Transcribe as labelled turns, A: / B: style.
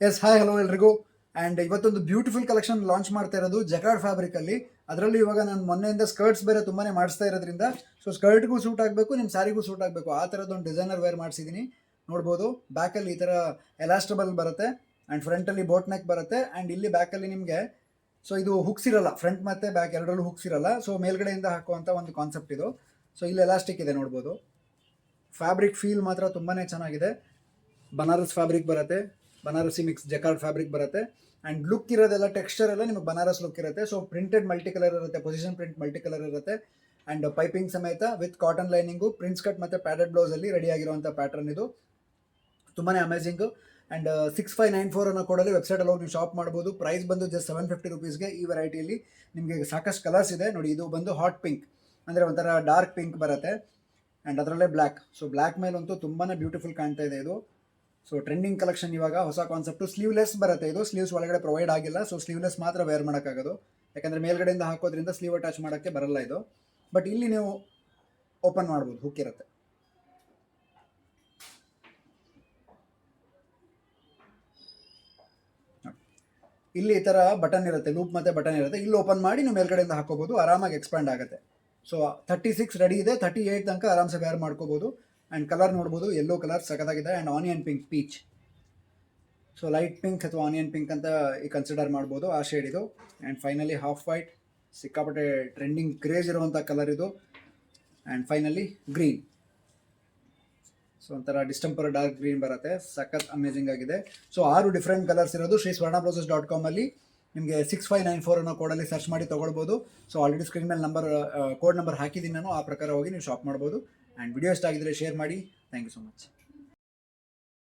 A: Yes hi hello ಎಲ್ರಿಗೂ. And ಇವತ್ತೊಂದು beautiful collection launch ಮಾಡ್ತಾ ಇರೋದು ಜಕಾರ್ಡ್ ಫ್ಯಾಬ್ರಿಕಲ್ಲಿ. ಅದರಲ್ಲೂ ಇವಾಗ ನಾನು ಮೊನ್ನೆಯಿಂದ ಸ್ಕರ್ಟ್ಸ್ ಬೇರೆ ತುಂಬಾ ಮಾಡಿಸ್ತಾ ಇರೋದ್ರಿಂದ ಸೊ ಸ್ಕರ್ಟ್ಗೂ ಸೂಟ್ ಆಗಬೇಕು, ನಿಮ್ಮ ಸ್ಯಾರಿಗೂ ಸೂಟ್ ಆಗಬೇಕು, ಆ ಥರದ್ದೊಂದು ಡಿಸೈನರ್ ವೇರ್ ಮಾಡಿಸಿದ್ದೀನಿ. ನೋಡ್ಬೋದು ಬ್ಯಾಕಲ್ಲಿ ಈ ಥರ ಎಲಾಸ್ಟಬಲ್ ಬರುತ್ತೆ ಆ್ಯಂಡ್ ಫ್ರಂಟಲ್ಲಿ ಬೋಟ್ ನೆಕ್ ಬರುತ್ತೆ. ಆ್ಯಂಡ್ ಇಲ್ಲಿ ಬ್ಯಾಕಲ್ಲಿ ನಿಮಗೆ ಸೊ ಇದು ಹುಕ್ಸ್ ಇರಲ್ಲ, ಫ್ರಂಟ್ ಮತ್ತು ಬ್ಯಾಕ್ ಎರಡರಲ್ಲೂ ಹುಕ್ಸ್ ಇರಲ್ಲ. ಸೊ ಮೇಲ್ಗಡೆಯಿಂದ ಹಾಕುವಂಥ ಒಂದು ಕಾನ್ಸೆಪ್ಟ್ ಇದು. ಸೊ ಇಲ್ಲಿ ಎಲಾಸ್ಟಿಕ್ ಇದೆ ನೋಡ್ಬೋದು. ಫ್ಯಾಬ್ರಿಕ್ ಫೀಲ್ ಮಾತ್ರ ತುಂಬಾ ಚೆನ್ನಾಗಿದೆ. ಬನಾರಸ್ ಫ್ಯಾಬ್ರಿಕ್ ಬರುತ್ತೆ, ಬನಾರಸಿ ಮಿಕ್ಸ್ ಜಕಾರ್ಡ್ ಫ್ಯಾಬ್ರಿಕ್ ಬರುತ್ತೆ. ಆ್ಯಂಡ್ ಲುಕ್ ಇರೋದೆಲ್ಲ ಟೆಕ್ಸ್ಚರ್ ಎಲ್ಲ ನಿಮಗೆ ಬನಾರಸ್ ಲುಕ್ ಇರುತ್ತೆ. ಸೊ ಪ್ರಿಂಟೆಡ್ ಮಲ್ಟಿ ಕಲರ್ ಇರುತ್ತೆ, ಪೊಸಿಷನ್ ಪ್ರಿಂಟ್ ಮಲ್ಟಿ ಕಲರ್ ಇರುತ್ತೆ. ಆ್ಯಂಡ್ ಪೈಪಿಂಗ್ ಸಮೇತ with cotton lining, prince cut ಮತ್ತು ಪ್ಯಾಡೆಡ್ ಬ್ಲೌಸಲ್ಲಿ ರೆಡಿ ಆಗಿರುವಂಥ ಪ್ಯಾಟರ್ನ್ ಇದು. ತುಂಬಾ ಅಮೇಝಿಂಗು. ಆ್ಯಂಡ್ 6594 ಅನ್ನೋ ಕೋಡಲ್ಲಿ ವೆಬ್ಸೈಟಲ್ಲಿ ಹೋಗಿ ನೀವು ಶಾಪ್ ಮಾಡ್ಬೋದು. ಪ್ರೈಸ್ ಬಂದು ಜಸ್ಟ್ 750 ರುಪೀಸ್ಗೆ. ಈ ವೆರೈಟಿಯಲ್ಲಿ ನಿಮಗೆ ಸಾಕಷ್ಟು ಕಲರ್ಸ್ ಇದೆ ನೋಡಿ. ಇದು ಬಂದು ಹಾಟ್ ಪಿಂಕ್, ಅಂದರೆ ಒಂಥರ ಡಾರ್ಕ್ ಪಿಂಕ್ ಬರುತ್ತೆ. ಆ್ಯಂಡ್ ಅದರಲ್ಲೇ ಬ್ಲ್ಯಾಕ್. ಸೊ ಬ್ಲ್ಯಾಕ್ ಮೇಲಂತೂ ತುಂಬಾ ಬ್ಯೂಟಿಫುಲ್ ಕಾಣ್ತಾ ಇದೆ ಇದು. ಸೊ ಟ್ರೆಂಡಿಂಗ್ ಕಲೆಕ್ಷನ್ ಇವಾಗ ಹೊಸ ಕಾನ್ಸೆಪ್ಟು. ಸ್ಲೀವ್ಲೆಸ್ ಬರುತ್ತೆ ಇದು, ಸ್ಲೀವ್ಸ್ ಒಳಗಡೆ ಪ್ರೊವೈಡ್ ಆಗಿಲ್ಲ. ಸೊ ಸ್ಲೀವ್ಲೆಸ್ ಮಾತ್ರ ವೇರ್ ಮಾಡೋಕ್ಕಾಗೋದು, ಯಾಕಂದರೆ ಮೇಲ್ಗಡೆಯಿಂದ ಹಾಕೋದ್ರಿಂದ ಸ್ಲೀವ್ ಅಟ್ಯಾಚ್ ಮಾಡೋಕ್ಕೆ ಬರಲ್ಲ ಇದು. ಬಟ್ ಇಲ್ಲಿ ನೀವು ಓಪನ್ ಮಾಡ್ಬೋದು, ಹುಕ್ ಇರುತ್ತೆ. ಇಲ್ಲಿ ಈ ಥರ ಬಟನ್ ಇರುತ್ತೆ, ಲೂಪ್ ಮತ್ತು ಬಟನ್ ಇರುತ್ತೆ. ಇಲ್ಲಿ ಓಪನ್ ಮಾಡಿ ನೀವು ಮೇಲ್ಗಡೆಯಿಂದ ಹಾಕೋಬೋದು, ಆರಾಮಾಗಿ ಎಕ್ಸ್ಪ್ಯಾಂಡ್ ಆಗುತ್ತೆ. ಸೊ 36 ರೆಡಿ ಇದೆ, 38 ತನಕ ಆರಾಮ್ಸೆ ವೇರ್ ಮಾಡ್ಕೋಬೋದು. ಆ್ಯಂಡ್ ಕಲರ್ ನೋಡ್ಬೋದು, ಯೆಲ್ಲೋ ಕಲರ್ ಸಖತ್ತಾಗಿದೆ. And onion pink, peach. So light pink ಅಥವಾ ಆನಿಯನ್ ಪಿಂಕ್ ಅಂತ ಕನ್ಸಿಡರ್ ಮಾಡ್ಬೋದು, ಆ ಶೇಡ್ ಇದು. ಆ್ಯಂಡ್ ಫೈನಲಿ ಹಾಫ್ ವೈಟ್, ಸಿಕ್ಕಾಪಟ್ಟೆ ಟ್ರೆಂಡಿಂಗ್ ಕ್ರೇಜ್ ಇರುವಂಥ ಕಲರ್ ಇದು. And finally green. ಸೊ ಒಂಥರ ಡಿಸ್ಟೆಂಪರ್ ಡಾರ್ಕ್ ಗ್ರೀನ್ ಬರುತ್ತೆ, ಸಖತ್ ಅಮೇಜಿಂಗ್ ಆಗಿದೆ. ಸೊ 6 ಡಿಫ್ರೆಂಟ್ ಕಲರ್ಸ್ ಇರೋದು. ಶ್ರೀ swernablouses.com ಅಲ್ಲಿ ನಿಮಗೆ 6594 ಅನ್ನೋ ಕೋಡಲ್ಲಿ ಸರ್ಚ್ ಮಾಡಿ ತೊಗೊಳ್ಬೋದು. ಸೊ ಆಲ್ರೆಡಿ ಸ್ಕ್ರೀನ್ ಮೇಲೆ ಕೋಡ್ ನಂಬರ್ ಹಾಕಿದ್ದೀನಿ ನಾನು, ಆ ಪ್ರಕಾರ ಹೋಗಿ ನೀವು ಶಾಪ್ ಮಾಡ್ಬೋದು. ಆ್ಯಂಡ್ ವಿಡಿಯೋ ಇಷ್ಟ ಆಗಿದ್ರೆ ಶೇರ್ ಮಾಡಿ. Thank you so much.